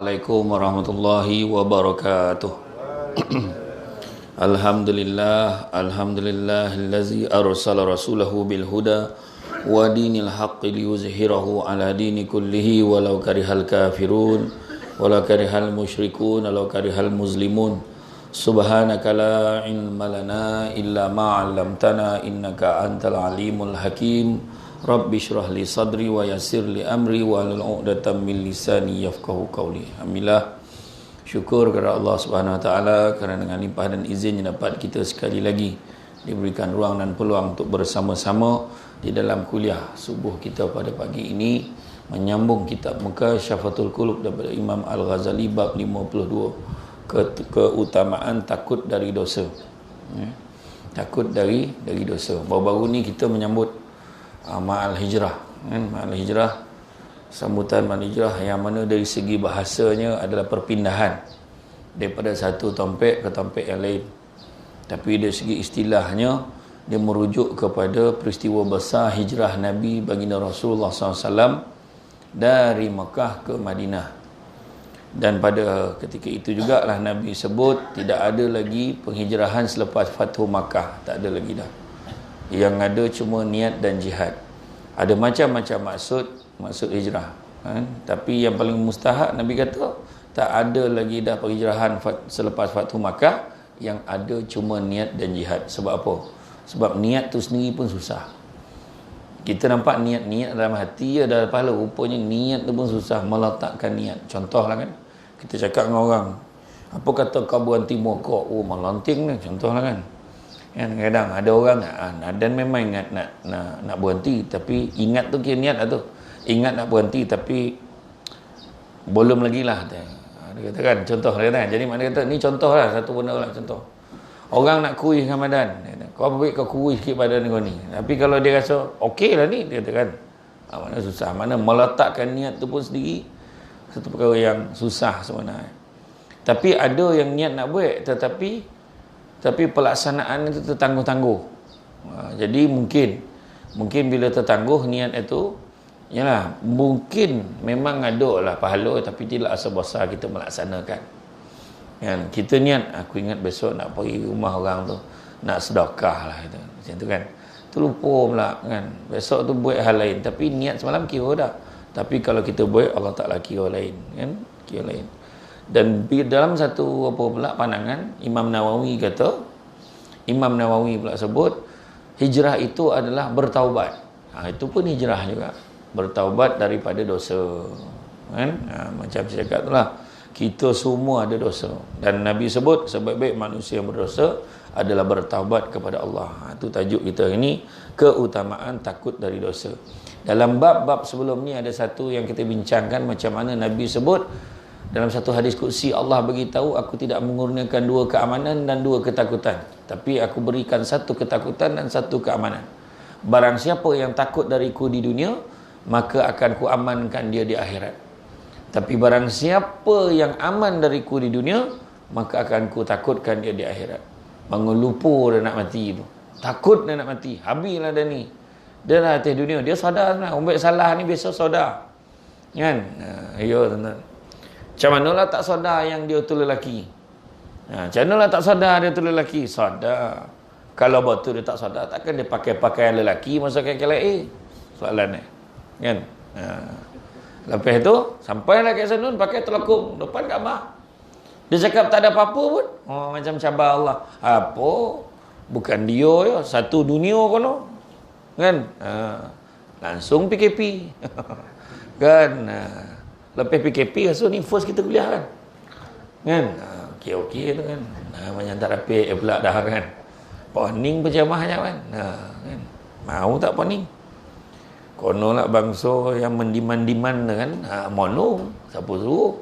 Assalamualaikum warahmatullahi wabarakatuh. Alhamdulillahillazi arsala rasulahu bil huda wa dinil haqqi liyuzhirahu ala dini kullihi walau karihal kafirun walau karihal musyrikun walau karihal muslimun. Subhanaka la ilma lana illa ma 'allamtana innaka antal alimul hakim. Rabbi syrah li sadri wa yassir li amri wa hlul 'uqdatam min lisani yafqahu qawli. Alhamdulillah, syukur kepada Allah Subhanahu wa taala kerana dengan limpah dan izinnya dapat kita sekali lagi diberikan ruang dan peluang untuk bersama-sama di dalam kuliah subuh kita pada pagi ini, menyambung kitab Mukasyafatul Qulub daripada Imam Al-Ghazali bab 52, keutamaan takut dari dosa. Takut dari dosa. Baru-baru ni kita menyambut Ma'al Hijrah, Ma'al Hijrah, sambutan Ma'al Hijrah yang mana dari segi bahasanya adalah perpindahan daripada satu topik ke topik yang lain, tapi dari segi istilahnya dia merujuk kepada peristiwa besar hijrah Nabi baginda Rasulullah SAW dari Mekah ke Madinah. Dan pada ketika itu jugalah Nabi sebut tidak ada lagi penghijrahan selepas Fathu Makkah, tak ada lagi dah. Yang ada cuma niat dan jihad. Ada macam-macam maksud hijrah, tapi yang paling mustahak Nabi kata tak ada lagi dah penghijrahan selepas Fathu Makkah, yang ada cuma niat dan jihad. Sebab apa? Sebab niat tu sendiri pun susah. Kita nampak niat dalam hati ya dah pahala, rupanya niat tu pun susah, meletakkan niat. Contohlah kan, kita cakap dengan orang, apa kata kau berhenti mokok? Oh, melanting ni, contohlah kan. Kadang ada orang dan memang ingat nak berhenti, tapi ingat tu kira niat lah tu. Ingat nak berhenti tapi belum lagi lah. Dia kata kan, contoh dia kata. Jadi mana kata, ni contoh lah, satu benda lah contoh. Orang nak kuih Ramadan, kau ambil kau kuih sikit badan kau ni. Tapi kalau dia rasa okey lah ni, dia kata kan, mana susah. Mana meletakkan niat tu pun sendiri satu perkara yang susah sebenarnya. Tapi ada yang niat nak buat, tapi pelaksanaan itu tertangguh-tangguh. Jadi mungkin bila tertangguh niat itu, yalah, mungkin memang ada lah pahala, tapi tidak asal-asal kita melaksanakan. Kan, kita niat, aku ingat besok nak pergi rumah orang tu, nak sedekah lah itu. Macam tu kan. Tu lupa pula kan. Besok tu buat hal lain, tapi niat semalam kira dah. Tapi kalau kita buat, Allah Ta'ala kira lain, kan? Kira lain. Dan dalam satu pula pandangan, Imam Nawawi pula sebut hijrah itu adalah bertaubat. Itu pun hijrah juga, bertaubat daripada dosa, kan? Macam saya cakap itulah, kita semua ada dosa, dan Nabi sebut sebaik-baik manusia yang berdosa adalah bertaubat kepada Allah. Itu tajuk kita ini, keutamaan takut dari dosa. Dalam bab-bab sebelum ni ada satu yang kita bincangkan, macam mana Nabi sebut dalam satu hadis qudsi, Allah beritahu, aku tidak mengurniakan dua keamanan dan dua ketakutan, tapi aku berikan satu ketakutan dan satu keamanan. Barang siapa yang takut dariku di dunia, maka akan ku amankan dia di akhirat. Tapi barang siapa yang aman dariku di dunia, maka akan ku takutkan dia di akhirat. Mengelupu dia nak mati tu, takut dia nak mati, habislah dia ni. Dia dah atas dunia, dia sadar lah, umbek salah ni biasa sadar, kan? Ya tuan-tuan, macam manalah tak sadar yang dia tu lelaki. Macam manalah tak sadar dia tu lelaki? Sadar. Kalau betul dia tak sadar, takkan dia pakai pakaian lelaki masa KKLA? Soalan ni, kan? Lepas tu sampailah ke Sanun, pakai telekung depan Kaabah. Dia cakap tak ada apa-apa pun. Macam cabar Allah. Apa? Bukan dia ya, satu dunia kono, kan? Langsung PKP. Kan? Lepas PKP rasa ni first kita kuliah kan? Okey tu kan. Macam tak rapi pula dah kan. Poning berjamaahnya kan. Kan? Mau tak poning? Kono lah bangsa yang mendiman-diman kan. Mono siapa suruh?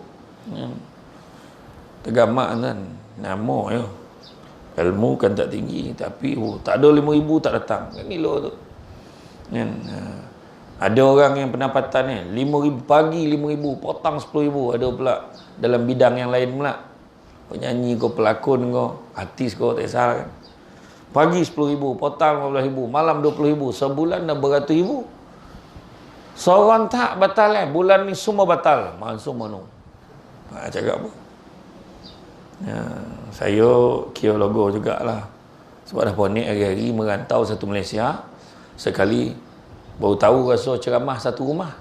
Tergamak kan. Nama ya. Ilmu kan tak tinggi, tapi tak ada 5,000 tak datang. Kan gila tu. Kan? Ada orang yang pendapatan ni 5,000 pagi, 5,000 potang 10,000. Ada pula dalam bidang yang lain pula, penyanyi kau, pelakon kau, artis kau, tak salah kan. Pagi 10,000, potang 15,000, malam 20,000, sebulan dah beratus ribu. Seorang tak batal bulan ni semua batal. Langsung mana? Cakap apa? Ya, saya kira logo jugalah. Sebab dah ponik hari-hari merantau satu Malaysia. Sekali baru tahu rasa ceramah satu rumah.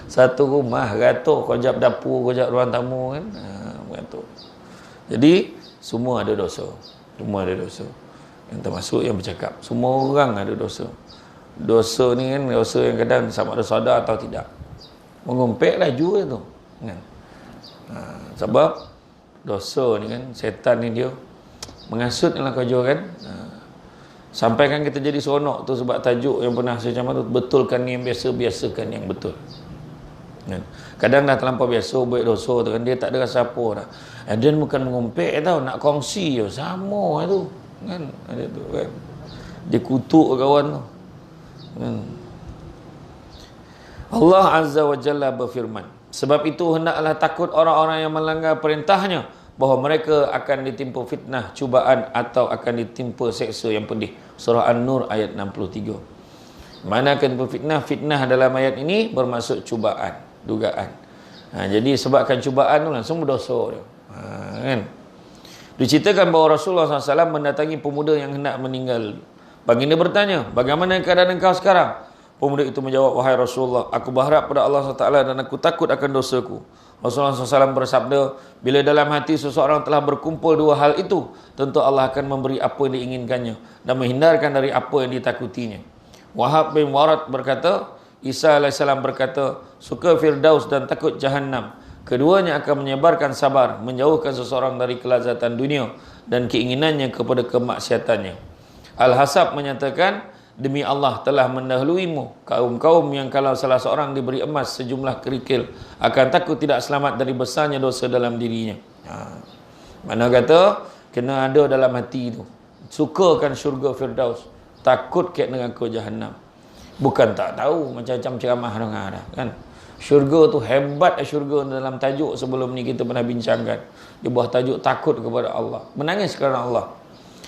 Satu rumah, ratus kojap dapur, kojap ruang tamu kan. Beratur. Jadi semua ada dosa. Semua ada dosa. Yang termasuk yang bercakap. Semua orang ada dosa. Dosa ni kan dosa yang kadang sama ada sadar atau tidak. Mengumpik laju tu kan. Sebab dosa ni kan, setan ni dia mengasut dalam kerja kan. Sampaikan kita jadi seronok tu sebab tajuk yang pernah saya macam tu, betulkan yang biasa, biasakan yang betul kan. Kadang dah terlampau biasa buat dosa tu kan, dia tak ada rasa apa dah. Dia bukan mengumpik tau, nak kongsi je, sama tu kan. Ada tu kan, dia kutuk kawan tu kan. Allah Azza wa Jalla berfirman, sebab itu hendaklah takut orang-orang yang melanggar perintahnya, bahawa mereka akan ditimpa fitnah, cubaan atau akan ditimpa seksa yang pedih. Surah An-Nur ayat 63. Mana akan ditimpa fitnah? Fitnah dalam ayat ini bermaksud cubaan, dugaan. Jadi sebabkan cubaan tu langsung berdosa dia. Kan? Diceritakan bahawa Rasulullah SAW mendatangi pemuda yang hendak meninggal. Baginda bertanya, bagaimana keadaan engkau sekarang? Pemuda itu menjawab, wahai Rasulullah, aku berharap pada Allah SWT dan aku takut akan dosaku. Rasulullah SAW bersabda, bila dalam hati seseorang telah berkumpul dua hal itu, tentu Allah akan memberi apa yang diinginkannya dan menghindarkan dari apa yang ditakutinya. Wahab bin Warad berkata, Isa AS berkata, suka Firdaus dan takut Jahannam. Keduanya akan menyebarkan sabar, menjauhkan seseorang dari kelazatan dunia dan keinginannya kepada kemaksiatannya. Al-Hasab menyatakan, demi Allah telah mendahuluimu kaum-kaum yang kalau salah seorang diberi emas sejumlah kerikil akan takut tidak selamat dari besarnya dosa dalam dirinya. Mana kata kena ada dalam hati itu, sukakan syurga Firdaus, takut kat neraka Jahannam. Bukan tak tahu, macam-macam ceramah ada kan. Syurga tu hebat, syurga dalam tajuk sebelum ni kita pernah bincangkan. Di bawah tajuk takut kepada Allah, menangis kerana Allah.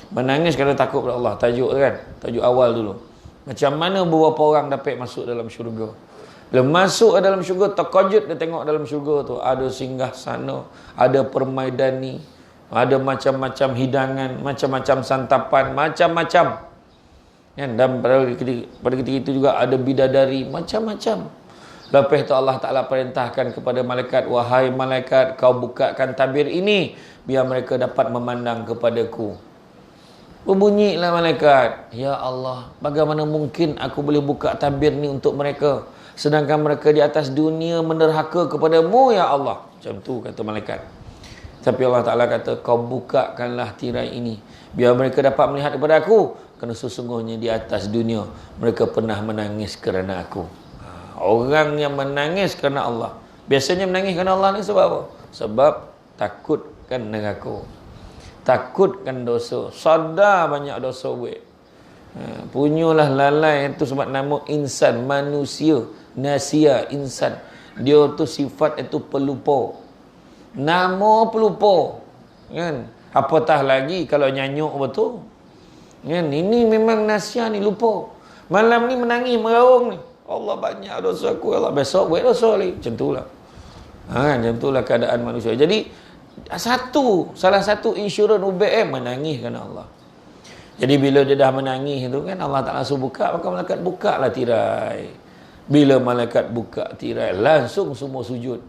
Menangis kerana takut kepada Allah, tajuk kan, tajuk awal dulu. Macam mana beberapa orang dapat masuk dalam syurga. Bila masuk dalam syurga, terkejut dia tengok dalam syurga tu ada singgah sana, ada permaidani, ada macam-macam hidangan, macam-macam santapan, macam-macam kan. Dan pada ketika itu juga ada bidadari, macam-macam. Lepas tu Allah Ta'ala perintahkan kepada malaikat, wahai malaikat, kau bukakan tabir ini biar mereka dapat memandang kepadaku. Berbunyilah malaikat, ya Allah, bagaimana mungkin aku boleh buka tabir ni untuk mereka, sedangkan mereka di atas dunia menderhaka kepadamu ya Allah. Macam tu kata malaikat. Tapi Allah Ta'ala kata, kau bukakanlah tirai ini biar mereka dapat melihat kepada aku, kerana sesungguhnya di atas dunia mereka pernah menangis kerana aku. Orang yang menangis kerana Allah, biasanya menangis kerana Allah ni sebab apa? Sebab takutkan neraka, takutkan dosa, sadar banyak dosa buat. Punyalah lalai itu sebab nama insan, manusia, nasia, insan. Dia tu sifat itu pelupa. Nama pelupa. Kan? Apatah lagi kalau nyanyuk betul. Kan? Ini memang nasia ni lupa. Malam ni menangis, meraung ni. Allah banyak dosa aku, Allah besok buat dosa lagi. Macam itulah. Macam itulah keadaan manusia. Jadi salah satu insurans UBM menangis kerana Allah. Jadi bila dia dah menangis tu kan, Allah Ta'ala suruh buka, maka malaikat buka lah tirai. Bila malaikat buka tirai, langsung semua sujud.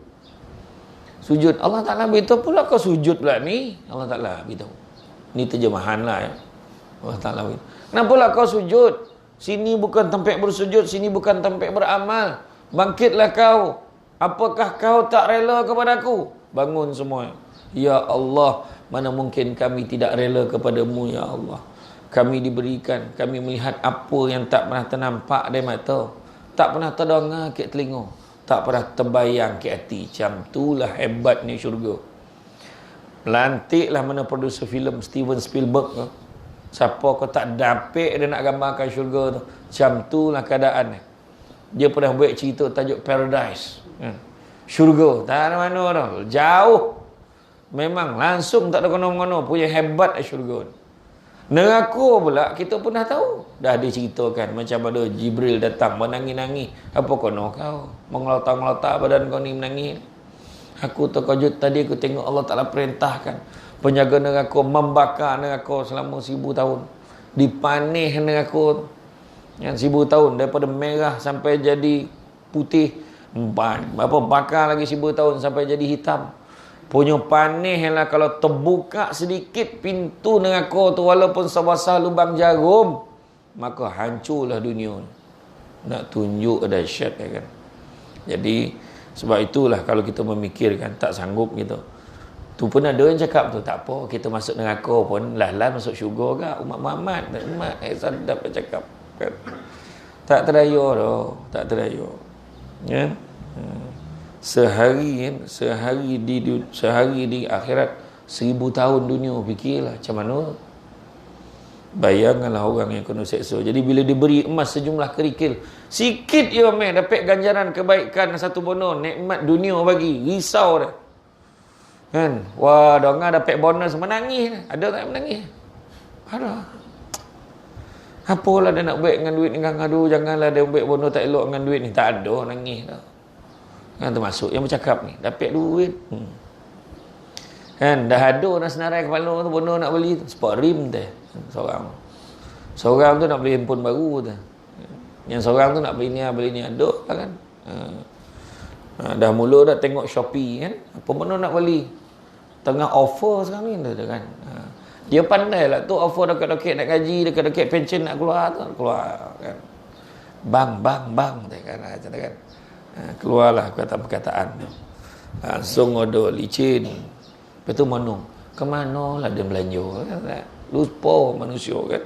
Sujud. Allah Ta'ala beritahu pula kau sujud pula ni. Allah Ta'ala beritahu. Ni terjemahan lah ya. Allah Ta'ala beritahu, kenapa lah kau sujud? Sini bukan tempat bersujud, sini bukan tempat beramal. Bangkitlah kau. Apakah kau tak rela kepada aku? Bangun semua. Ya Allah, mana mungkin kami tidak rela kepadamu ya Allah. Kami diberikan, kami melihat apa yang tak pernah ternampak dari mata, tak pernah terdengar ke telinga, tak pernah terbayang ke hati. Macam itulah hebatnya syurga. Lantiklah mana produser filem Steven Spielberg tu. Siapa kau tak dapat dia nak gambarkan syurga tu. Macam itulah keadaan. Dia pernah buat cerita tajuk Paradise. Syurga, tak ada mana dah. Jauh. Memang langsung tak ada kono-kono. Punya hebat syurga. Neraka pula kita pernah tahu. Dah diceritakan macam ada Jibril datang menangis-nangis. Apa kono kau? Mengelotak-ngelotak badan kau ni menangis. Aku terkejut tadi aku tengok Allah Ta'ala perintahkan penjaga neraka membakar neraka selama 1000 tahun. Dipanih neraka yang 1000 tahun daripada merah sampai jadi putih. Bakar lagi 1000 tahun sampai jadi hitam. Punya panih lah kalau terbuka sedikit pintu neraka tu walaupun sebesar lubang jarum, maka hancurlah dunia. Nak tunjuk dahsyat kan. Jadi sebab itulah kalau kita memikirkan tak sanggup gitu. Tu pun ada yang cakap tu tak apa kita masuk neraka pun lah masuk syurga ke umat Muhammad. Umat sadap cakap kan. Tak terdaya dah, tak terdaya. Ya. Sehari di akhirat 1000 tahun dunia. Fikirlah macam mana. Bayangkanlah orang yang kena seksa. Jadi bila diberi emas sejumlah kerikil, sikit je dapat ganjaran kebaikan satu bonus, nikmat dunia bagi, risau dah. Kan? Wah, dorang dapat bonus menangis. Ada tak menangis? Ada. Apalah dia nak buat dengan duit ni kan? Aduh, janganlah dia buat bonus tak elok dengan duit ni. Tak ada nangis dah. Kan termasuk yang bercakap ni dapat duit kan dah ada nak senarai kepala tu bonus nak beli tu sport rim teh seorang tu nak beli handphone baru tu, yang seorang tu nak beli ni ada kan. Dah mula dah tengok Shopee kan apa benda nak beli tengah offer sekarang ni tu kan. Dia pandai lah tu offer dekat-dekat nak gaji, dekat-dekat pension nak keluar kan. Bang tu kan macam tu kan. Keluarlah perkataan langsung ada licin. Lepas tu mana? Kemana lah dia belanja kan? Lupa manusia kan.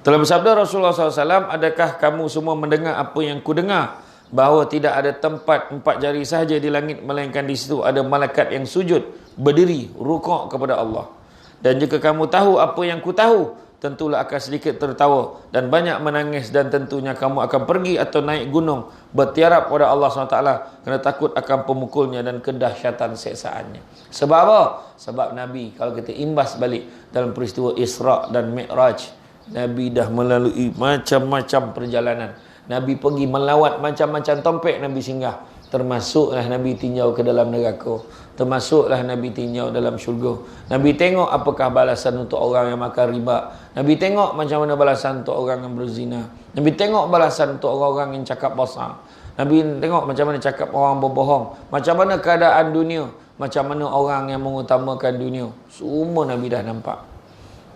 Telah bersabda Rasulullah SAW, adakah kamu semua mendengar apa yang ku dengar, bahawa tidak ada tempat 4 jari sahaja di langit melainkan di situ ada malaikat yang sujud, berdiri, rukuk kepada Allah. Dan jika kamu tahu apa yang ku tahu, tentulah akan sedikit tertawa dan banyak menangis, dan tentunya kamu akan pergi atau naik gunung bertiarap kepada Allah SWT kerana takut akan pemukulnya dan kedahsyatan seksaannya. Sebab apa? Sebab Nabi kalau kita imbas balik dalam peristiwa Isra dan Mi'raj, Nabi dah melalui macam-macam perjalanan. Nabi pergi melawat macam-macam tempat Nabi singgah. Termasuklah Nabi tinjau ke dalam neraka, termasuklah Nabi tinjau dalam syurga. Nabi tengok apakah balasan untuk orang yang makan riba. Nabi tengok macam mana balasan untuk orang yang berzina. Nabi tengok balasan untuk orang-orang yang cakap bosan. Nabi tengok macam mana cakap orang berbohong. Macam mana keadaan dunia, macam mana orang yang mengutamakan dunia. Semua Nabi dah nampak.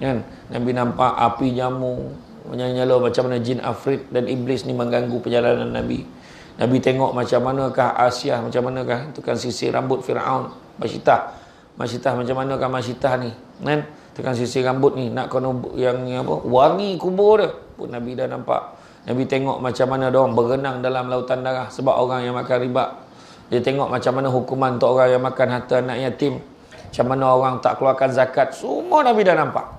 Kan? Nabi nampak api jamu menyala-nyala, macam mana jin afrit dan iblis ni mengganggu perjalanan Nabi. Nabi tengok macam manakah Asyah, macam manakah tukang sisir rambut Fir'aun, Masyitah macam manakah Masyitah ni kan, tukang sisir rambut ni nak kena yang apa, wangi kubur dia pun Nabi dah nampak. Nabi tengok macam mana diorang berenang dalam lautan darah sebab orang yang makan riba. Dia tengok macam mana hukuman untuk orang yang makan harta anak yatim, macam mana orang tak keluarkan zakat. Semua Nabi dah nampak.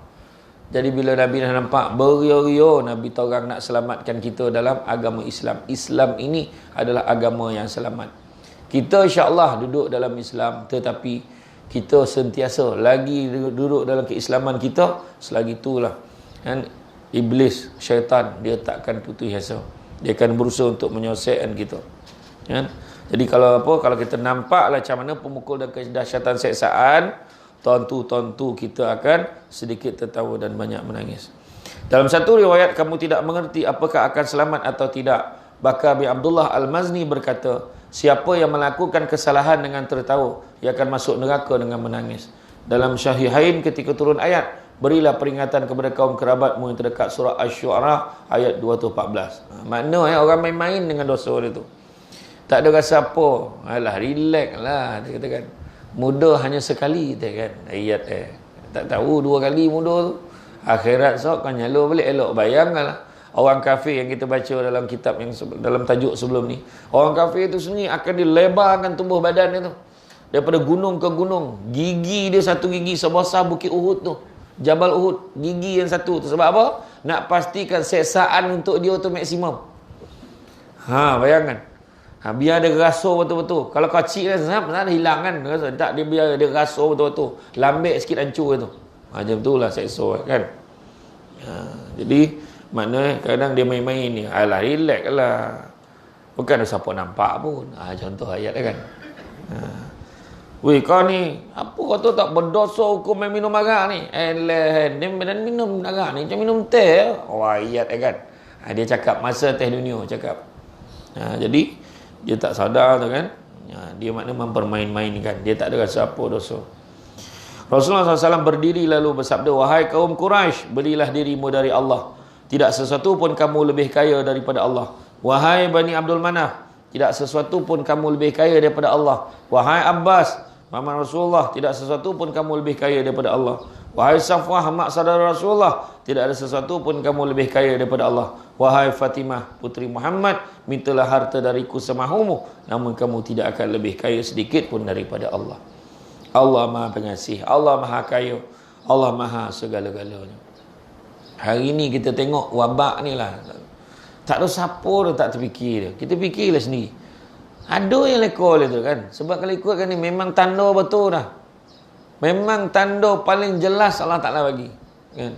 Jadi bila Nabi dah nampak, berio-rio Nabi orang nak selamatkan kita dalam agama Islam. Islam ini adalah agama yang selamat. Kita insya-Allah duduk dalam Islam, tetapi kita sentiasa lagi duduk dalam keislaman kita, selagi itulah kan iblis, syaitan dia takkan putus asa. Dia akan berusaha untuk menyelesaikan kita. Kan? Jadi kalau kita nampaklah macam mana pemukul dan kedahsyatan seksaan, tentu kita akan sedikit tertawa dan banyak menangis. Dalam satu riwayat, kamu tidak mengerti apakah akan selamat atau tidak. Bakar bin Abdullah Al-Mazni berkata, siapa yang melakukan kesalahan dengan tertawa, ia akan masuk neraka dengan menangis. Dalam Syahihain ketika turun ayat, berilah peringatan kepada kaum kerabatmu yang terdekat, surah Asy-Syu'ara ayat 214. Makna orang main-main dengan dosa dia tu. Tak ada rasa apa. Alah, relax lah, dia katakan. Muda hanya sekali kan ayat tak tahu 2 kali muda tu, akhirat sok kan nyalo balik elok. Bayangkanlah orang kafir yang kita baca dalam kitab yang dalam tajuk sebelum ni, orang kafir itu sendiri akan dilebarkan tubuh badan dia tu daripada gunung ke gunung. Gigi dia satu gigi sebesar bukit Uhud tu, Jabal Uhud, gigi yang satu tu. Sebab apa? Nak pastikan seksaan untuk dia tu maksimum. Bayangkan. Biar dia rasur betul-betul. Kalau kecil kan sana hilang kan rasa. Tak, dia biar dia rasur betul-betul, lambik sikit hancur tu. Macam itulah seksa kan. Jadi maknanya kadang dia main-main ni. Alah, relax lah. Bukan ada siapa nampak pun. Contoh ayat kan. Weh kau ni, apa kau tu tak berdosa hukum main minum arak ni? Dia minum arak ni macam minum teh. Wah, ayat kan. Dia cakap masa teh dunia cakap. Jadi dia tak sadar tu kan. Dia makna mempermain-mainkan. Dia tak ada rasa apa dosa. Rasulullah SAW berdiri lalu bersabda, wahai kaum Quraisy, berilah dirimu dari Allah. Tidak sesuatu pun kamu lebih kaya daripada Allah. Wahai Bani Abdul Manaf, tidak sesuatu pun kamu lebih kaya daripada Allah. Wahai Abbas, paman Rasulullah, tidak sesuatu pun kamu lebih kaya daripada Allah. Wahai Safwah, mak saudara Rasulullah, tidak ada sesuatu pun kamu lebih kaya daripada Allah. Wahai Fatimah, putri Muhammad, mintalah harta dariku semahumu, namun kamu tidak akan lebih kaya sedikit pun daripada Allah. Allah Maha Pengasih, Allah Maha Kaya, Allah Maha segala-galanya. Hari ni kita tengok wabak ni lah, tak ada siapa dah tak terfikir dia. Kita fikirlah sendiri. Ada yang lekor dia tu kan. Sebab kalau ikutkan ni memang tanda betul dah. Memang tanda paling jelas Allah Ta'ala bagi. Kan?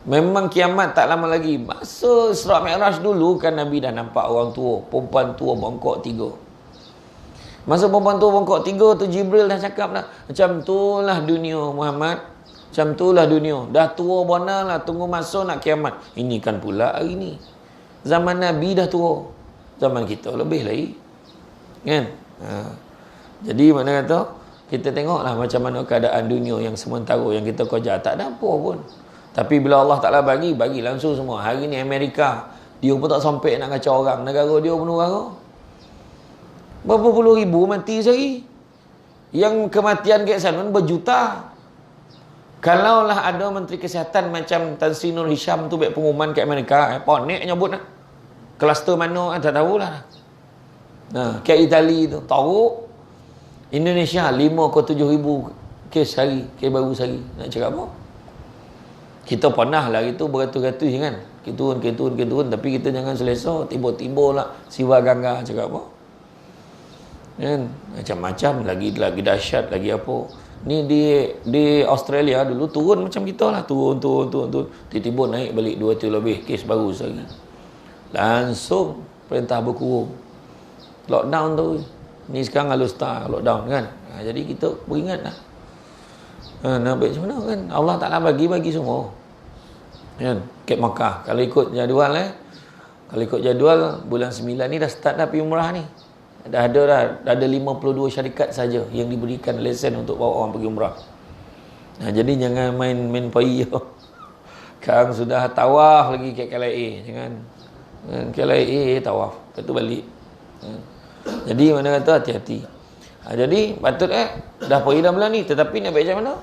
Memang kiamat tak lama lagi. Masa Isra' Mi'raj dulu kan Nabi dah nampak orang tua. Perempuan tua bongkok 3. Masa perempuan tua bongkok 3 tu Jibril dah cakap dah. Macam tu lah dunia Muhammad. Macam tu lah dunia. Dah tua bona lah. Tunggu masa nak kiamat. Ini kan pula hari ni. Zaman Nabi dah tua. Zaman kita lebih lagi. Kan? Jadi mana kata, kita tengoklah macam mana keadaan dunia yang sementara yang kita kerja. Tak ada apa pun. Tapi bila Allah Ta'ala bagi langsung semua. Hari ni Amerika, dia pun tak sampai nak kacau orang. Negara dia penuh negara. Berapa puluh ribu mati sehari. Yang kematian kat sana berjuta. Kalaulah ada Menteri Kesihatan macam Tan Sri Nur Hisham tu buat pengumuman kat Amerika, ponek nyebut lah. Kluster mana tak tahulah. Kat Itali tu tahu. Indonesia 5 ke 7 ribu kes hari, kes baru sehari. Nak cakap apa? Kita pernah lah itu beratus-ratus kan. Kita tapi kita jangan selesa tiba-tiba lah siwa gangga cakap apa? Kan? Macam-macam lagi dahsyat lagi apa. Ni di Australia dulu turun macam kita lah, turun. Tiba-tiba naik balik 200 lebih kes baru sehari. Langsung perintah berkurung. Lockdown tu. Ni sekarang halus start lockdown kan. Jadi kita beringat lah. Nak baik macam mana kan. Allah Ta'ala bagi semua. Kan? Kat Makkah. Kalau ikut jadual kalau ikut jadual bulan 9 ni dah start dah pergi umrah ni. Dah ada 52 syarikat saja yang diberikan lesen untuk bawa orang pergi umrah. Jadi jangan main pai. Sekarang sudah tawaf lagi kat KLIA. Jangan KLIA tawaf. Lepas tu balik. Jadi mana kata hati-hati. Jadi patut dah pergi dah bulan ni. Tetapi nak baik macam mana?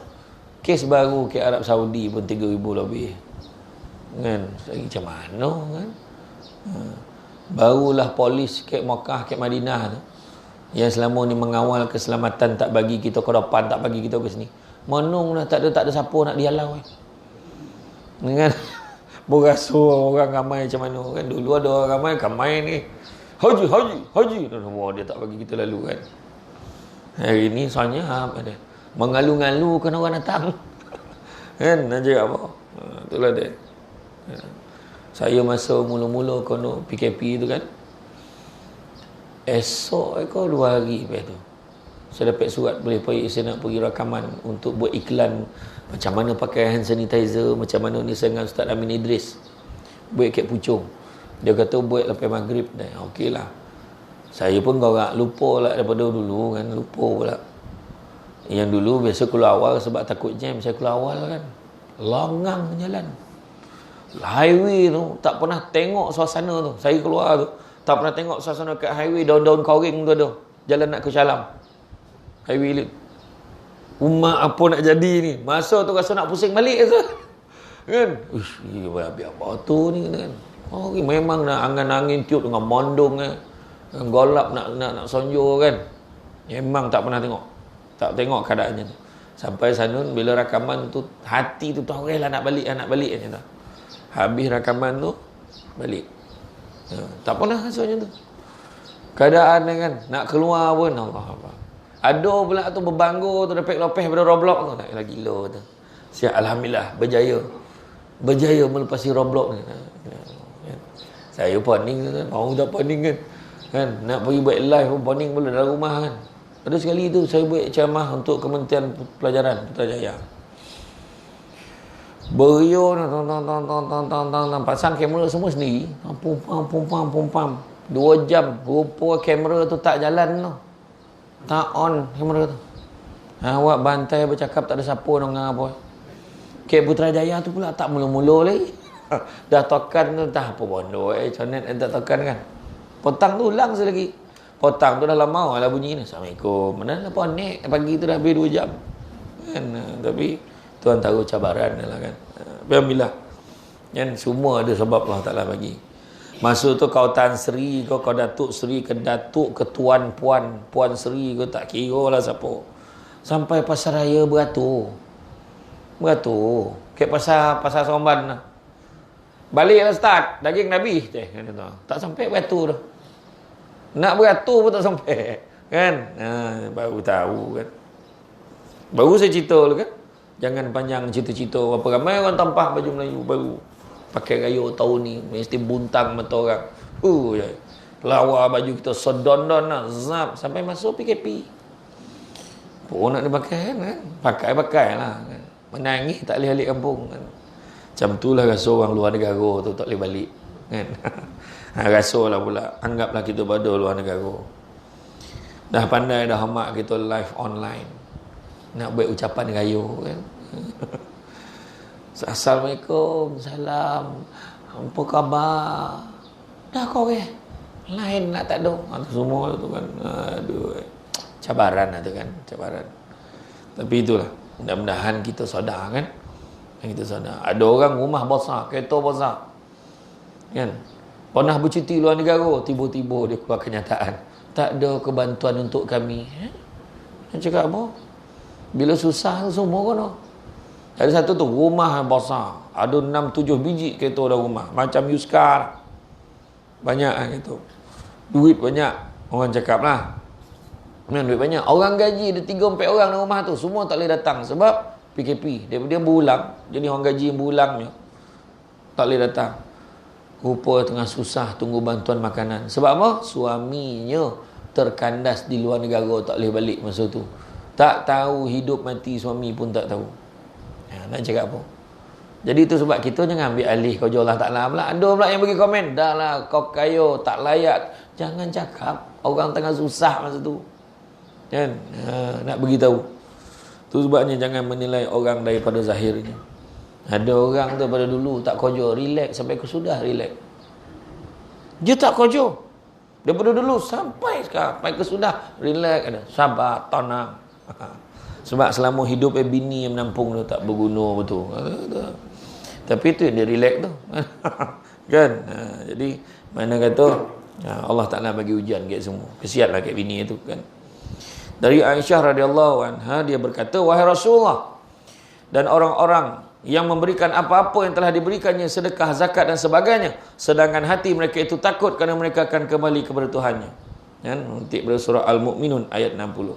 Kes baru ke Arab Saudi pun 3,000 lebih. Kan? Macam mana kan? Barulah polis ke Makkah, ke Madinah tu yang selama ni mengawal keselamatan, tak bagi kita ke depan, tak bagi kita ke sini. Menung dah tak ada siapa nak dihalau kan? Berasuh orang ramai macam mana kan. Dulu ada orang ramai ni Haji wah, dia tak bagi kita lalu kan. Hari ni soalnya ada mengalu-ngalu kan orang datang. Kan nak cakap apa? Itulah dia. Saya masa mula-mula kono PKP tu kan. Esok 2 hari lepas tu saya dapat surat boleh pergi, saya nak pergi rakaman untuk buat iklan macam mana pakai hand sanitizer, macam mana ni saya dengan Ustaz Amin Idris buat kat Puchong. Dia kata buat lepas maghrib dah. Okey lah. Saya pun gorak lupa lah daripada dulu kan, lupa pula. Yang dulu biasa keluar awal sebab takut jam, saya keluar awal kan. Longang jalan. Highway tu tak pernah tengok suasana tu. Saya keluar tu tak pernah tengok suasana kat highway, daun-daun koring tu ada. Jalan nak ke Shalam. Highway ni. Umat apa nak jadi ni? Masa tu rasa nak pusing balik tu. Kan? Uish, biar apa tu ni kan. Oh, memang nak angin tiup dengan mondong golap nak sonjo kan. Memang tak pernah tengok. Tak tengok keadaannya tu. Sampai sana bila rakaman tu hati tu lah nak balik macam tu. Habis rakaman tu balik. Tak pernah rasa macam tu. Keadaan kan nak keluar pun Allah apa. Ada pula tu berbanggur tu dapat lopeh pada Roblox tu. Tak lagi gila tu. Siap alhamdulillah berjaya melepasi Roblox ni. Saya poning kan, mau tak poning kan. Nak pergi buat live pun poning boleh dalam rumah kan. Ada sekali tu saya buat ceramah untuk Kementerian Pelajaran Putrajaya. Beriu pasang kamera semua sendiri. Pum-pam. 2 jam. Rupa kamera tu tak jalan tu. Tak on kamera tu. Awak bantai bercakap tak ada siapa dengan apa. Kek Putrajaya tu pula tak mula-mula lagi. Dah tokan tu dah apa bondo conet tak tokan kan. Potang tu ulang sekali lagi. Potang tu dah lama lah bunyi ni. Assalamualaikum. Mana lah ponek pagi tu dah habis 2 jam. Kan? Tapi Tuhan tahu cabaran lah kan. Alhamdulillah. Kan semua ada sebab Allah Taala bagi. Masa tu kau Tan Sri, kau Datuk Sri, ke Datuk, ke Tuan Puan, Puan Sri, kau tak kira lah siapa. Sampai pasar raya beratur. Kayak pasar Somban lah. Baliklah start daging Nabi. Tak sampai beratur dah. Nak beratur pun tak sampai. Kan? Baru tahu kan. Baru saya cerita dulu kan. Jangan panjang cerita-cerita. Berapa ramai orang tampah baju Melayu baru. Pakai raya tahun ni. Mesti buntang mata orang. Lawa baju kita sedon-don lah. Zap. Sampai masuk PKP. Pun nak dipakai kan. Pakai lah kan. Menangis tak boleh balik kampung kan. Macam tu lah rasa orang luar negara tu tak boleh balik kan. Rasa lah pula. Anggaplah kita pada luar negara. Dah pandai dah hamak kita live online. Nak buat ucapan raya kan. Assalamualaikum, salam. Apa khabar? Dah kau lain nak tak ada. Semua tu kan. Aduh. Cabaran lah tu kan. Cabaran. Tapi itulah. Mudah-mudahan kita sadar kan. Kita sadar. Ada orang rumah besar, kereta besar. Kan? Pernah bercuti luar negara, tiba-tiba dia keluar kenyataan. Tak ada kebantuan untuk kami. Dia cakap apa? Bila susah tu semua kan. Ada satu tu, rumah besar. Ada 6-7 biji kereta dalam rumah. Macam Yuskar. Banyak lah gitu. Duit banyak. Orang cakap lah. Duit banyak. Orang gaji ada 3-4 orang dalam rumah tu. Semua tak boleh datang. Sebab PKP. Dia berulang. Jadi orang gaji yang berulangnya. Tak boleh datang. Rupa tengah susah tunggu bantuan makanan. Sebab apa? Suaminya terkandas di luar negara. Tak boleh balik masa tu. Tak tahu hidup mati suami pun tak tahu. Nak cakap apa? Jadi itu sebab kita jangan ambil alih kau Allah Ta'ala pula. Ada pula yang bagi komen. Dah lah kau kaya tak layak. Jangan cakap. Orang tengah susah masa tu. Kan? Nak beritahu. Tu sebabnya jangan menilai orang daripada zahirnya. Ada orang tu pada dulu tak kerja, relax sampai kesudah relax. Dia tak kerja. Daripada dulu sampai sekarang, sampai kesudah relax ada. Sabar, tenang. Sebab selama hidup bini yang menampung tu tak berguna betul. Tapi tu dia relax tu. Kan? Jadi mana kata Allah Ta'ala bagi ujian kat semua. Kesianlah kat bini tu kan. Dari Aisyah radhiyallahu anha dia berkata, wahai Rasulullah dan orang-orang yang memberikan apa-apa yang telah diberikannya, sedekah, zakat dan sebagainya, sedangkan hati mereka itu takut kerana mereka akan kembali kepada Tuhannya. Kan? Nanti pada surah Al-Mu'minun ayat 60.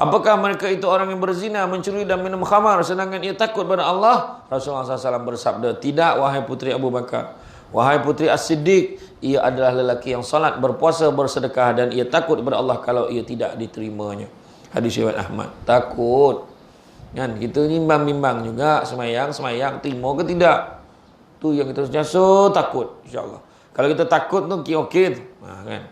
Apakah mereka itu orang yang berzina, mencuri dan minum khamar sedangkan ia takut pada Allah? Rasulullah SAW bersabda, tidak wahai putri Abu Bakar. Wahai putri As-Siddiq, ia adalah lelaki yang salat, berpuasa, bersedekah dan ia takut kepada Allah kalau ia tidak diterimanya. Hadis riwayat Ahmad. Takut. Kan kita bimbang-bimbang juga semayang terima ke tidak. Tu yang kita sentiasa takut insya-Allah. Kalau kita takut tu okey tu. Kan.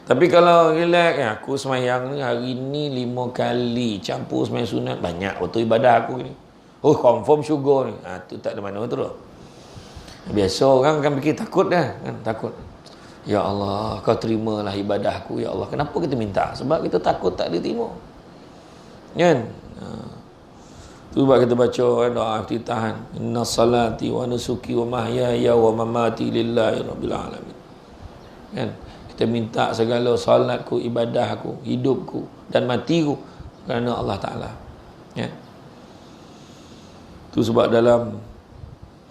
Tapi kalau relax aku semayang ni hari ni 5 kali campur semayang sunat banyak waktu ibadah aku ni. Oh confirm syurga ni. Tu tak ada mana tu dah. Biasa orang kan fikir takut dah kan, takut. Ya Allah, kau terimalah ibadah aku ya Allah. Kenapa kita minta? Sebab kita takut tak diterima. Kan? Tu sebab kita baca doa iftitahan. Inna salati wa nusuki wa mahyaya wa mamati lillahi rabbil alamin. Kan? Kita minta segala salatku, ibadahku, hidupku dan matiku kerana Allah Ta'ala. Kan? Tu sebab dalam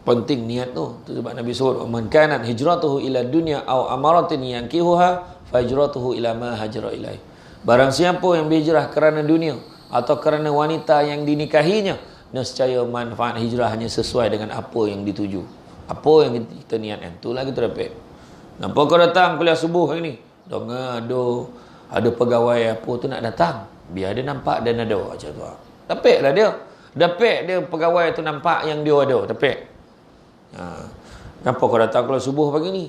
penting niat tu. Tu sebab Nabi sebut man kanat hijratuhu ila dunya aw amaratin yankihuha fahijratuhu ila ma hajara ilaih. Barang siapa yang berhijrah kerana dunia atau kerana wanita yang dinikahinya, nescaya manfaat hijrahnya sesuai dengan apa yang dituju. Apa yang kita niatkan, itulah kita dapat. Nampak kau datang kuliah subuh hari ni? Dongado Ada pegawai apa tu nak datang, biar dia nampak dan ada macam tu. Dapat lah dia. Dapat dia pegawai tu nampak yang dia ada. Dapat. Kenapa kau datang kalau subuh pagi ni?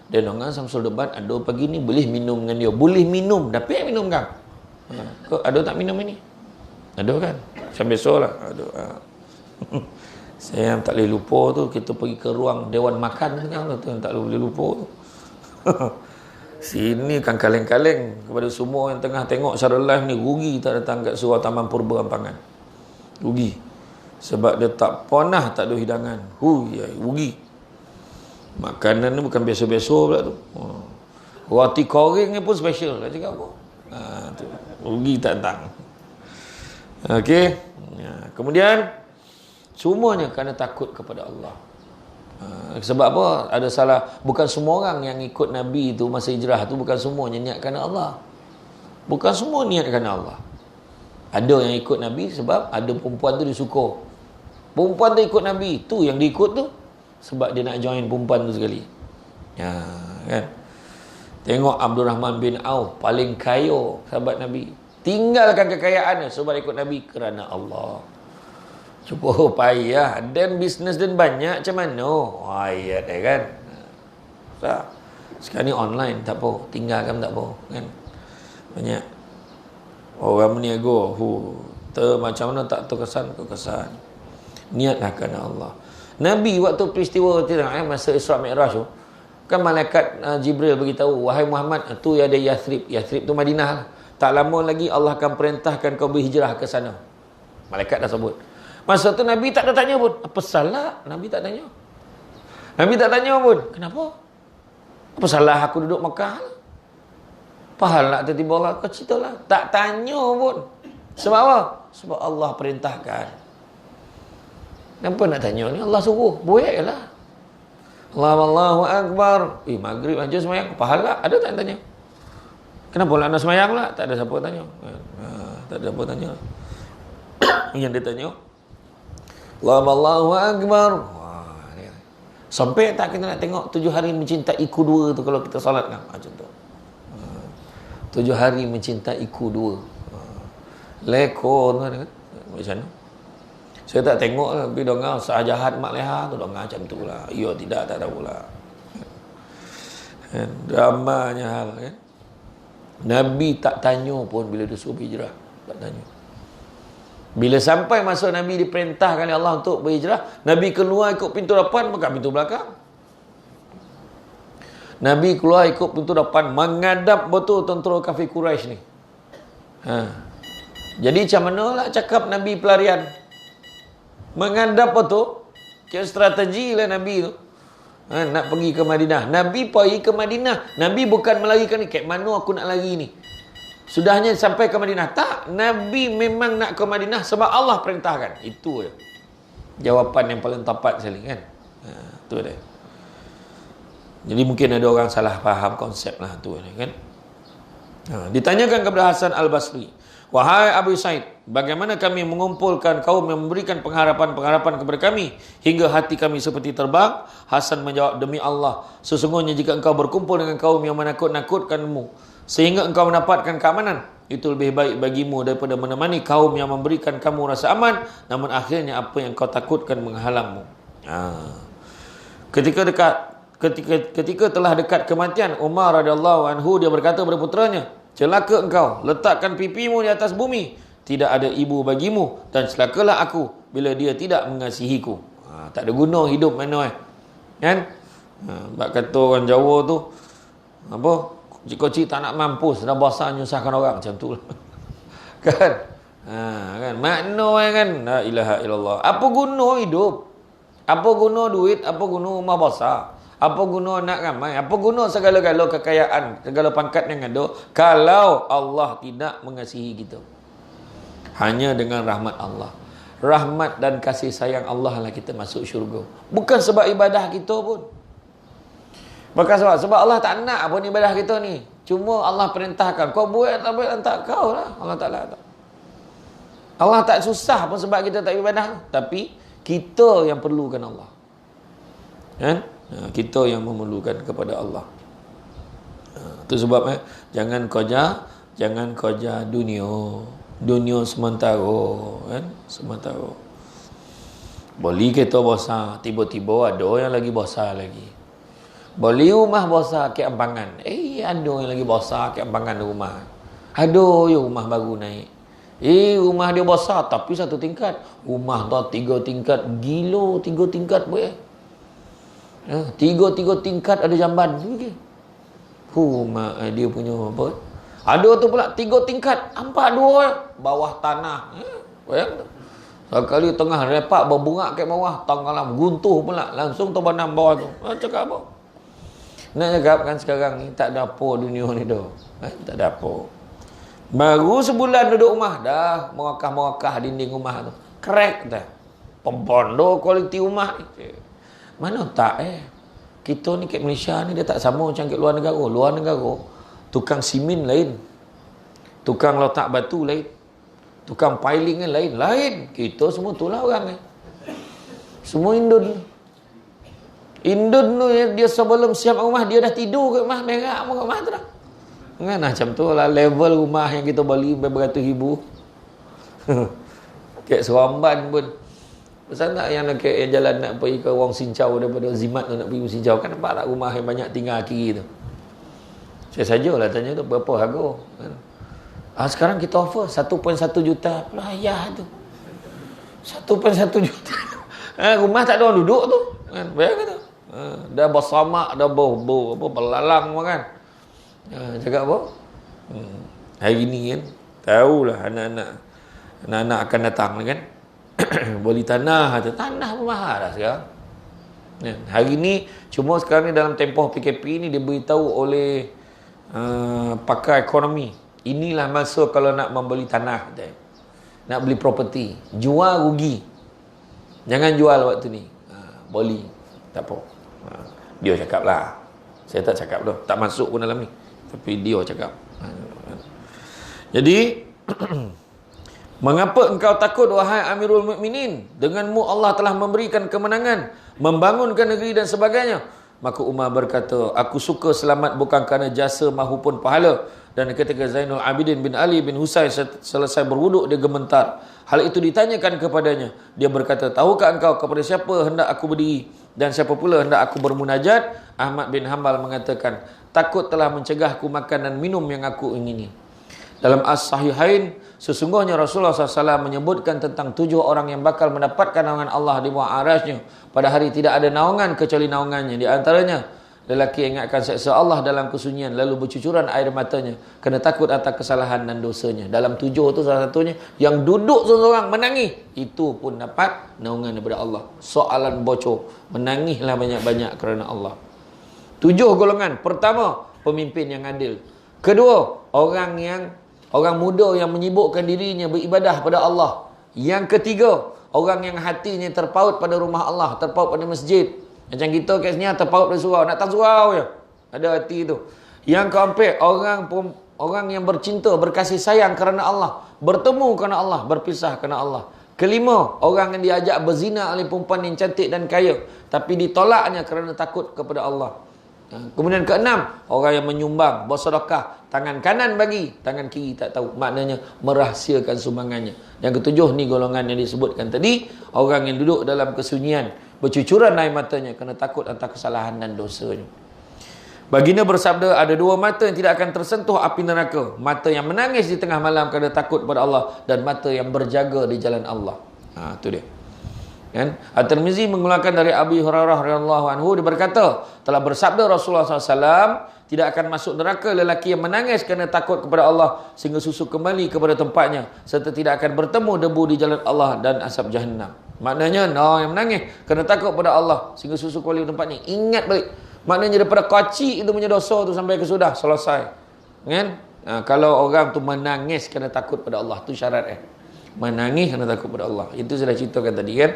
Dia dengan Samsul Debat ada pagi ni boleh minum dengan dia. Boleh minum. Dapat minum kan? Kau ada tak minum ini? Ada kan? Macam biasalah. Ada. Saya yang tak boleh lupa tu, kita pergi ke ruang Dewan Makan sekarang tu, yang tak boleh lupa tu. Sini kan kaleng-kaleng kepada semua yang tengah tengok secara live ni, rugi tak datang kat Surau Taman Purba Ampangan. Rugi. Sebab dia tak pernah tak ada hidangan. Rugi. Makanan ni bukan biasa-biasa pula tu. Roti goreng ni pun special. Nak cakap apa? Tu. Rugi tak datang. Okey. Kemudian semuanya kerana takut kepada Allah. Sebab apa? Ada salah. Bukan semua orang yang ikut Nabi tu masa hijrah tu, bukan semuanya niat kerana Allah. Bukan semua niat kerana Allah. Ada yang ikut Nabi sebab ada perempuan tu dia suka. Perempuan tu ikut Nabi, tu yang diikut tu sebab dia nak join perempuan tu sekali. Kan? Tengok Abdul Rahman bin Auf, paling kaya sahabat Nabi. Tinggalkan kekayaannya sebab ikut Nabi kerana Allah. Cuba payah dan bisnes dan banyak macam mana? Ayat kan. Sekarang ni online tak apa, tinggalkan tak apa kan. Banyak orang berniaga, macam mana tak terkesan. Niatlah kerana Allah. Nabi waktu peristiwa masa Isra Mi'raj tu, kan malaikat Jibril beritahu, wahai Muhammad, tu ada Yathrib. Yathrib tu Madinah lah. Tak lama lagi Allah akan perintahkan kau berhijrah ke sana. Malaikat dah sebut. Masa tu Nabi tak ada tanya pun. Apa salah? Nabi tak tanya. Nabi tak tanya pun. Kenapa? Apa salah aku duduk Mekah? Pahala tiba-tiba Allah kau ceritalah. Tak tanya pun. Sebab apa? Sebab Allah perintahkan. Kenapa nak tanya ni? Allah suruh. Buat lah. Allahu Akbar. Maghrib aja semayang. Pahala. Ada tak yang tanya? Kenapa nak semayang lah? Tak ada siapa tanya. Tak ada siapa tanya. Yang dia tanya, Allahu Akbar. Sampai tak kita nak tengok 7 hari mencintaiku dua tu kalau kita solat kan? Macam tu. 7 hari mencintaiku dua. Lekor tu kan? Macam mana? Saya tak tengok lah. Tapi dengar Sah Jahat Mak Leha tu dengar macam tu lah. Ya tidak, tak tahu lah. Dramanya hal kan. Nabi tak tanya pun bila dia suruh hijrah. Tak tanya. Bila sampai masa Nabi diperintahkan oleh Allah untuk berhijrah, Nabi keluar ikut pintu depan, bukan pintu belakang. Nabi keluar ikut pintu depan, menghadap betul tentera kafir Quraisy ni. Jadi macam mana lah cakap Nabi pelarian? Menghadap betul. Kira strategi lah Nabi tu. Nak pergi ke Madinah. Nabi pergi ke Madinah. Nabi bukan melarikan ni. Kat mana aku nak lari ni? Sudahnya sampai ke Madinah. Tak. Nabi memang nak ke Madinah sebab Allah perintahkan. Itu je. Jawapan yang paling tepat sekali kan. Itu dia. Jadi mungkin ada orang salah faham konsep lah tu kan. Ditanyakan kepada Hasan Al-Basri. Wahai Abu Sa'id, bagaimana kami mengumpulkan kaum yang memberikan pengharapan-pengharapan kepada kami hingga hati kami seperti terbang? Hasan menjawab, demi Allah, sesungguhnya jika engkau berkumpul dengan kaum yang menakut-nakutkanmu sehingga engkau mendapatkan keamanan, itu lebih baik bagimu daripada menemani kaum yang memberikan kamu rasa aman, namun akhirnya apa yang kau takutkan menghalangmu. Ketika telah dekat kematian Umar radhiyallahu anhu, dia berkata kepada putranya, celaka engkau, letakkan pipimu di atas bumi. Tidak ada ibu bagimu dan celakalah aku bila dia tidak mengasihiku. Tak ada guna hidup mana kan? Bak kata orang Jawa tu apa? Kocik tak nak mampus dah bahasa nyusahkan orang macam tu lah. Kan? Kan makna kan la ilaha illallah. Apa guna hidup? Apa guna duit? Apa guna rumah besar? Apa guna nak ramai? Apa guna segala-gala kekayaan, segala pangkat yang ada kalau Allah tidak mengasihi kita? Hanya dengan rahmat Allah. Rahmat dan kasih sayang Allah lah kita masuk syurga. Bukan sebab ibadah kita pun. Bukan sebab Allah tak nak pun ibadah kita ni. Cuma Allah perintahkan. Kau buat tak buat tak kau lah. Allah Ta'ala tak. Allah tak susah pun sebab kita tak ibadah. Tapi kita yang perlukan Allah. Kan? Kita yang memerlukan kepada Allah. Itu sebabnya jangan Jangan kejar dunia sementara, kan? Sementara. Beli kereta besar, tiba-tiba ada yang lagi besar lagi. Beli rumah besar ke Ampangan. Ada yang lagi besar ke Ampangan rumah. Ada yang rumah baru naik. Rumah dia besar tapi satu tingkat. Rumah tu 3 tingkat. Gila 3 tingkat boleh. 3 tingkat ada jamban. Rumah dia punya apa? Ada tu pula 3 tingkat. Nampak 2 bawah tanah. Bayang tu. Sekali tengah repak berbungak ke bawah, tenggelam, guntuh pula, langsung terbenam bawah tu. Cakap apa? Nak cakap kan sekarang ni tak ada apa dunia ni dah. Tak ada apa. Baru sebulan duduk rumah, dah merakah-merakah dinding rumah tu. Crack dah. Pembondo kualiti rumah ni. Mana tak kita ni kat Malaysia ni dia tak sama macam kat luar negara. Luar negara, tukang simen lain. Tukang letak batu lain. Tukang piling lain. Kita semua itulah orang semua Indon tu dia sebelum siap rumah dia dah tidur kat rumah, merah kat rumah tu dah. Kan macam tu lah level rumah yang kita beli beratus ribu. Kat Seremban pun pasal tak yang nak jalan nak pergi ke Wong Sincau daripada Zimat tu nak pergi Wong Sincau, kan nampak tak rumah yang banyak tinggal kiri tu. Saya sajalah tanya tu berapa harga kan. Sekarang kita offer 1.1 juta. Pelayah tu 1.1 juta. Rumah tak ada orang duduk tu kan. Bayangkan tu. Dah bersamak, dah apa belalang kan. Cakap apa? Hari ni kan tahulah anak-anak akan datang kan. Beli tanah tu. Tanah pun mahal dah sekarang. Hari ni cuma sekarang ni dalam tempoh PKP ni dia beritahu oleh pakar ekonomi, inilah masa kalau nak membeli tanah, nak beli property, jual rugi. Jangan jual waktu ni. Beli tak apa. Dia cakap lah. Saya tak cakap dah, tak masuk pun dalam ni. Tapi dia cakap. Jadi mengapa engkau takut wahai Amirul Mukminin? Denganmu Allah telah memberikan kemenangan, membangunkan negeri dan sebagainya. Maka Umar berkata, aku suka selamat bukan kerana jasa mahupun pahala. Dan ketika Zainul Abidin bin Ali bin Husain selesai berwuduk, dia gementar. Hal itu ditanyakan kepadanya. Dia berkata, tahukah engkau kepada siapa hendak aku berdiri dan siapa pula hendak aku bermunajat? Ahmad bin Hanbal mengatakan, takut telah mencegahku makan dan minum yang aku ingini. Dalam As-Sahihain, sesungguhnya Rasulullah SAW menyebutkan tentang 7 orang yang bakal mendapatkan naungan Allah di bawah arasy-Nya. Pada hari tidak ada naungan kecuali naungannya. Di antaranya, lelaki yang ingatkan seksa Allah dalam kesunyian lalu bercucuran air matanya kerana takut atas kesalahan dan dosanya. Dalam 7 tu salah satunya yang duduk seorang menangis, itu pun dapat naungan daripada Allah. Soalan bocor, menangislah banyak-banyak kerana Allah. 7 golongan. Pertama, pemimpin yang adil. Kedua, orang muda yang menyibukkan dirinya beribadah pada Allah. Yang ketiga, orang yang hatinya terpaut pada rumah Allah, terpaut pada masjid. Macam kita kat sini terpaut pada surau, nak tak surau je. Ada hati tu. Yang keempat, orang yang bercinta, berkasih sayang kerana Allah, bertemu kerana Allah, berpisah kerana Allah. Kelima, orang yang diajak berzina oleh perempuan yang cantik dan kaya, tapi ditolaknya kerana takut kepada Allah. Kemudian keenam, orang yang menyumbang, bersedekah, tangan kanan bagi, tangan kiri tak tahu. Maknanya merahsiakan sumbangannya. Yang ketujuh ni golongan yang disebutkan tadi, orang yang duduk dalam kesunyian, bercucuran air matanya kerana takut atas kesalahan dan dosanya. Baginda bersabda, ada 2 mata yang tidak akan tersentuh api neraka. Mata yang menangis di tengah malam kerana takut kepada Allah, dan mata yang berjaga di jalan Allah. Itu dia. Kan? At-Tirmizi mengeluarkan dari Abi Hurairah radhiyallahu anhu, dia berkata, telah bersabda Rasulullah SAW, tidak akan masuk neraka lelaki yang menangis kerana takut kepada Allah sehingga susu kembali kepada tempatnya, serta tidak akan bertemu debu di jalan Allah dan asap jahannam. Maknanya, yang menangis kerana takut kepada Allah sehingga susu kembali ke tempatnya, ingat balik. Maknanya daripada kecil itu punya dosa tu sampai ke sudah selesai. Kan? Kalau orang tu menangis kerana takut pada Allah, tu syarat menangis kerana takut pada Allah. Itu saya dah ceritakan tadi kan.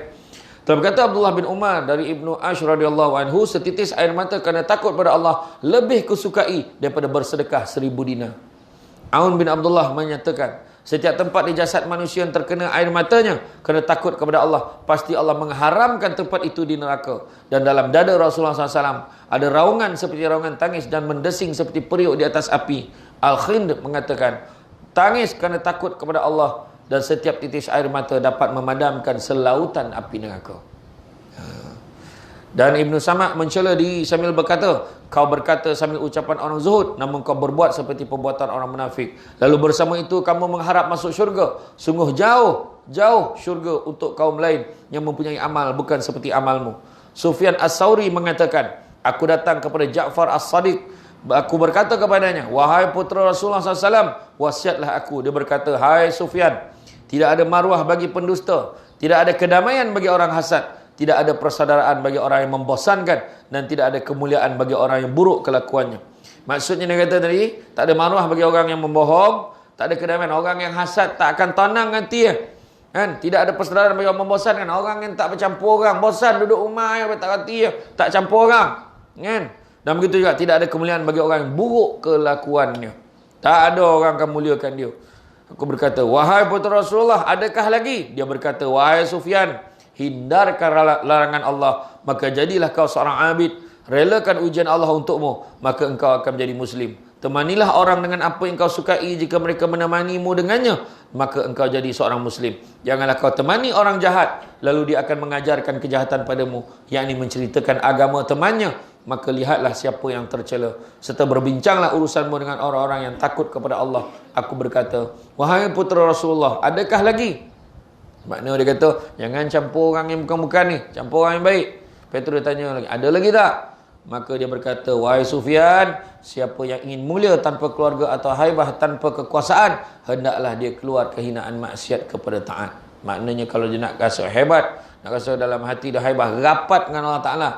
Telah berkata Abdullah bin Umar dari Ibnu Ash radhiyallahu anhu, setitis air mata kerana takut pada Allah lebih kusukai daripada bersedekah 1000 dinar. Aun bin Abdullah menyatakan, Setiap tempat di jasad manusia yang terkena air matanya kerana takut kepada Allah, pasti Allah mengharamkan tempat itu di neraka. Dan dalam dada Rasulullah SAW ada raungan seperti raungan tangis dan mendesing seperti periuk di atas api. Al-Khind mengatakan, tangis kerana takut kepada Allah, dan setiap titis air mata dapat memadamkan selautan api neraka. Dan Ibnu Samad mencela diri sambil berkata, kau berkata sambil ucapan orang zuhud, namun kau berbuat seperti perbuatan orang munafik. Lalu bersama itu kamu mengharap masuk syurga. Sungguh jauh syurga untuk kaum lain yang mempunyai amal bukan seperti amalmu. Sufyan As-Sauri mengatakan, aku datang kepada Ja'far As-Sadiq. Aku berkata kepadanya, wahai putera Rasulullah SAW, wasiatlah aku. Dia berkata, hai Sufyan, tidak ada maruah bagi pendusta, tidak ada kedamaian bagi orang hasad, tidak ada persaudaraan bagi orang yang membosankan, dan tidak ada kemuliaan bagi orang yang buruk kelakuannya. Maksudnya dia kata tadi, tak ada maruah bagi orang yang membohong, tak ada kedamaian. Orang yang hasad tak akan tenang nanti ya. Kan? Tidak ada persaudaraan bagi orang membosankan. Orang yang tak bercampur orang, bosan duduk rumah ya, tak reti ya, tak campur orang. Kan? Dan begitu juga tidak ada kemuliaan bagi orang yang buruk kelakuannya. Tak ada orang akan muliakan dia. Aku berkata, wahai putera Rasulullah, adakah lagi? Dia berkata, wahai Sufyan, hindarkan larangan Allah, maka jadilah kau seorang abid. Relakan ujian Allah untukmu, maka engkau akan menjadi muslim. Temanilah orang dengan apa yang kau sukai. Jika mereka menemanimu dengannya, maka engkau jadi seorang muslim. Janganlah kau temani orang jahat, lalu dia akan mengajarkan kejahatan padamu, yakni menceritakan agama temannya. Maka lihatlah siapa yang tercela, serta berbincanglah urusanmu dengan orang-orang yang takut kepada Allah. Aku berkata, wahai putera Rasulullah, adakah lagi? Maknanya dia kata, jangan campur orang yang bukan-bukan ni, campur orang yang baik. Lepas tu dia tanya lagi, ada lagi tak? Maka dia berkata, wahai Sufyan, siapa yang ingin mulia tanpa keluarga atau haibah tanpa kekuasaan, hendaklah dia keluar kehinaan maksiat kepada taat. Maknanya kalau dia nak rasa hebat, nak rasa dalam hati dia haibah, rapat dengan Allah Ta'ala,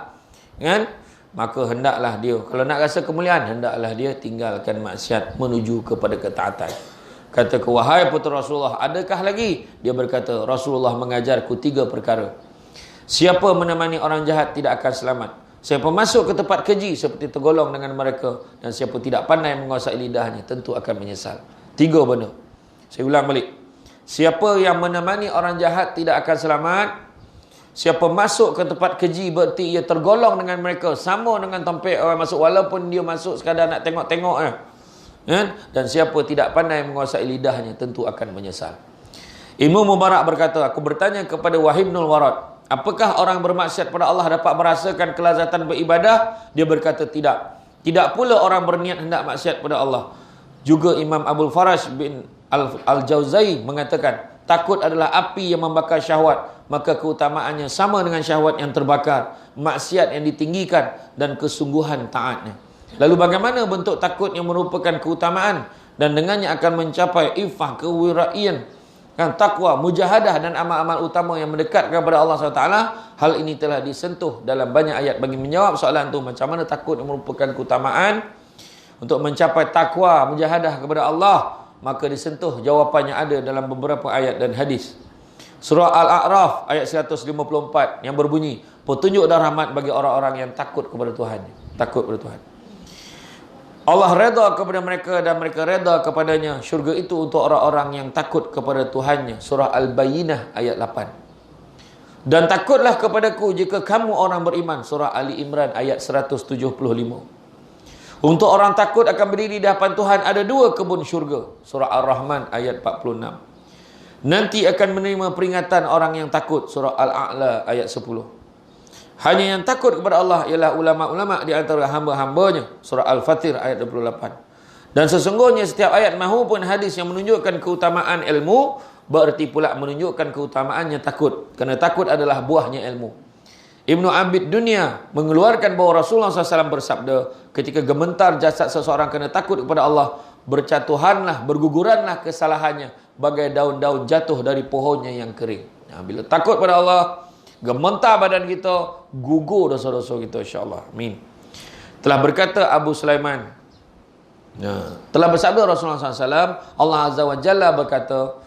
kan? Maka hendaklah dia, kalau nak rasa kemuliaan, hendaklah dia tinggalkan maksiat menuju kepada ketaatan. Kata ke, wahai putera Rasulullah, adakah lagi? Dia berkata, Rasulullah mengajarku 3 perkara. Siapa menemani orang jahat tidak akan selamat. Siapa masuk ke tempat keji seperti tergolong dengan mereka. Dan siapa tidak pandai menguasai lidahnya, tentu akan menyesal. 3 benda. Saya ulang balik. Siapa yang menemani orang jahat tidak akan selamat. Siapa masuk ke tempat keji berarti ia tergolong dengan mereka, sama dengan tempat orang masuk, walaupun dia masuk sekadar nak tengok-tengok ya. Dan siapa tidak pandai menguasai lidahnya, tentu akan menyesal. Ibnu Mubarak berkata, aku bertanya kepada Wahib bin Warad, apakah orang bermaksiat pada Allah dapat merasakan kelazatan beribadah? Dia berkata tidak. Tidak pula orang berniat hendak maksiat pada Allah. Juga Imam Abul Faraj bin Al-Jauzai mengatakan, takut adalah api yang membakar syahwat, maka keutamaannya sama dengan syahwat yang terbakar, maksiat yang ditinggikan, dan kesungguhan taatnya. Lalu bagaimana bentuk takut yang merupakan keutamaan dan dengannya akan mencapai ifah, kewiraian, kan, takwa, mujahadah dan amal-amal utama yang mendekatkan kepada Allah SWT? Hal ini telah disentuh dalam banyak ayat. Bagi menjawab soalan itu, macam mana takut yang merupakan keutamaan untuk mencapai takwa, mujahadah kepada Allah, maka disentuh jawapannya ada dalam beberapa ayat dan hadis. Surah Al-A'raf ayat 154 yang berbunyi, petunjuk dan rahmat bagi orang-orang yang takut kepada Tuhan. Takut kepada Tuhan. Allah redha kepada mereka dan mereka redha kepadanya. Syurga itu untuk orang-orang yang takut kepada Tuhannya. Surah Al-Bayyinah ayat 8. Dan takutlah kepadaku jika kamu orang beriman. Surah Ali Imran ayat 175. Untuk orang takut akan berdiri di hadapan Tuhan ada 2 kebun syurga. Surah Ar-Rahman ayat 46. Nanti akan menerima peringatan orang yang takut. Surah Al-A'la ayat 10. Hanya yang takut kepada Allah ialah ulama-ulama di antara hamba-hambanya. Surah Al-Fatir ayat 28. Dan sesungguhnya setiap ayat maupun hadis yang menunjukkan keutamaan ilmu, berarti pula menunjukkan keutamaannya takut. Kerana takut adalah buahnya ilmu. Ibnu Abid Dunia mengeluarkan bahawa Rasulullah SAW bersabda, ketika gementar jasad seseorang kerana takut kepada Allah, bercatuhanlah, berguguranlah kesalahannya, bagai daun-daun jatuh dari pohonnya yang kering. Bila takut pada Allah, gementar badan kita, gugur dosa-dosa kita, insyaAllah. Amin. Telah berkata Abu Sulaiman, telah bersabda Rasulullah SAW, Allah Azza wa Jalla berkata,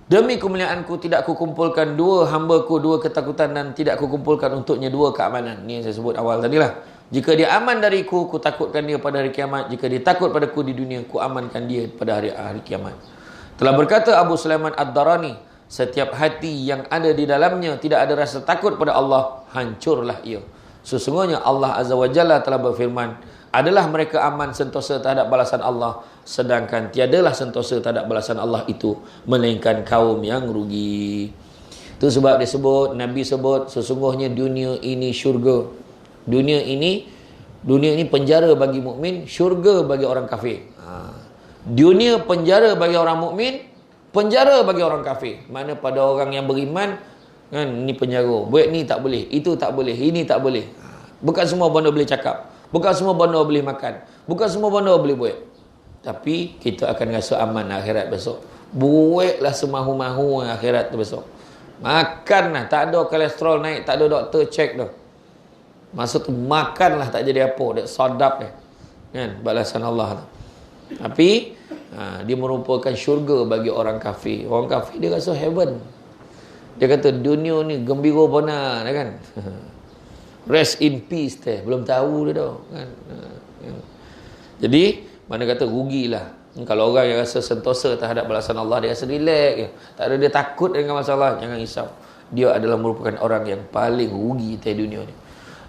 demi kemuliaanku tidak kukumpulkan 2 hambaku 2 ketakutan, dan tidak kukumpulkan untuknya 2 keamanan. Ini yang saya sebut awal tadilah. Jika dia aman dariku, ku takutkan dia pada hari kiamat. Jika dia takut padaku di dunia, ku amankan dia pada hari kiamat. Telah berkata Abu Sulaiman Ad-Darani, setiap hati yang ada di dalamnya tidak ada rasa takut pada Allah, hancurlah ia. Sesungguhnya Allah Azza wa Jalla telah berfirman, adalah mereka aman sentosa terhadap balasan Allah, sedangkan tiadalah sentosa terhadap balasan Allah itu melainkan kaum yang rugi. Itu sebab dia sebut, Nabi sebut, sesungguhnya dunia ini syurga. Dunia ini penjara bagi mukmin, syurga bagi orang kafir. Dunia penjara bagi orang mukmin, penjara bagi orang kafir. Mana pada orang yang beriman, kan, ni penjara. Buat ni tak boleh, itu tak boleh, ini tak boleh. Bukan semua benda boleh cakap, bukan semua benda boleh makan, bukan semua benda boleh buat. Tapi kita akan rasa aman akhirat besok. Buatlah semahu-mahu akhirat tu besok. Makanlah, tak ada kolesterol naik, tak ada doktor cek dah. Maksud tu makanlah, tak jadi apa, dak sedap dia. Kan, balasan Allah tu. Tapi dia merupakan syurga bagi orang kafir. Orang kafir dia rasa heaven. Dia kata dunia ni gembira benar kan. Rest in peace teh, belum tahu dia dah kan. Jadi mana kata rugilah. Kalau orang yang rasa sentosa terhadap balasan Allah, dia rasa relax je. Tak ada dia takut dengan masalah, jangan risau. Dia adalah merupakan orang yang paling rugi di dunia ni.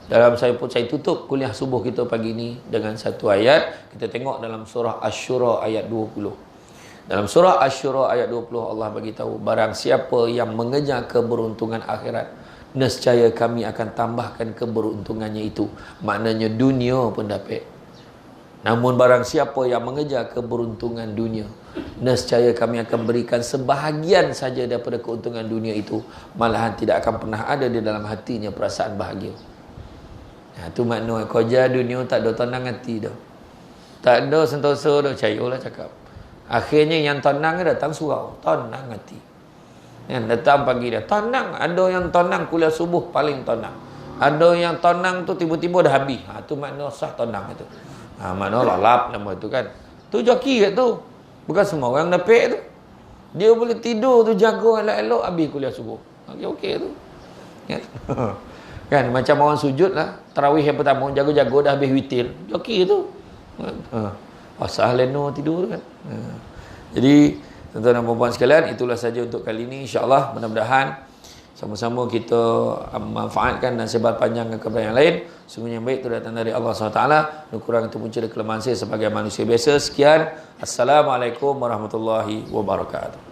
Dalam saya tutup kuliah subuh kita pagi ni dengan satu ayat. Kita tengok dalam surah Asy-Syura ayat 20. Dalam surah Asy-Syura ayat 20 Allah bagi tahu, barang siapa yang mengejar keberuntungan akhirat, nescaya kami akan tambahkan keberuntungannya itu. Maknanya dunia pun dapat. Namun barang siapa yang mengejar keberuntungan dunia, nescaya kami akan berikan sebahagian saja daripada keuntungan dunia itu. Malahan tidak akan pernah ada di dalam hatinya perasaan bahagia. Itu makna kerja dunia tak ada tenang hati dah. Tak ada sentosa dah, cairlah cakap. Akhirnya yang tenang datang surau, tenang hati. Yang datang pagi dia tenang. Ada yang tenang kuliah subuh paling tenang. Ada yang tenang tu tiba-tiba dah habis. Itu makna sah tenang itu. Makna lalap nama tu kan. Tu joki kat tu. Bukan semua orang dapat tu. Dia boleh tidur tu jaga elok-elok habis kuliah subuh. Okey tu. Kan? Kan macam orang sujud lah. Tarawih yang pertama jago-jago dah habis witir. Joki tu. Asal leno tidur kan. Jadi tuan-tuan dan puan-puan sekalian, itulah saja untuk kali ini. InsyaAllah mudah-mudahan sama-sama kita manfaatkan dan sebar panjangkan kepada yang lain. Sungguhnya yang baik itu datang dari Allah SWT. Dan kurang itu punca dan kelemahan saya sebagai manusia biasa. Sekian. Assalamualaikum warahmatullahi wabarakatuh.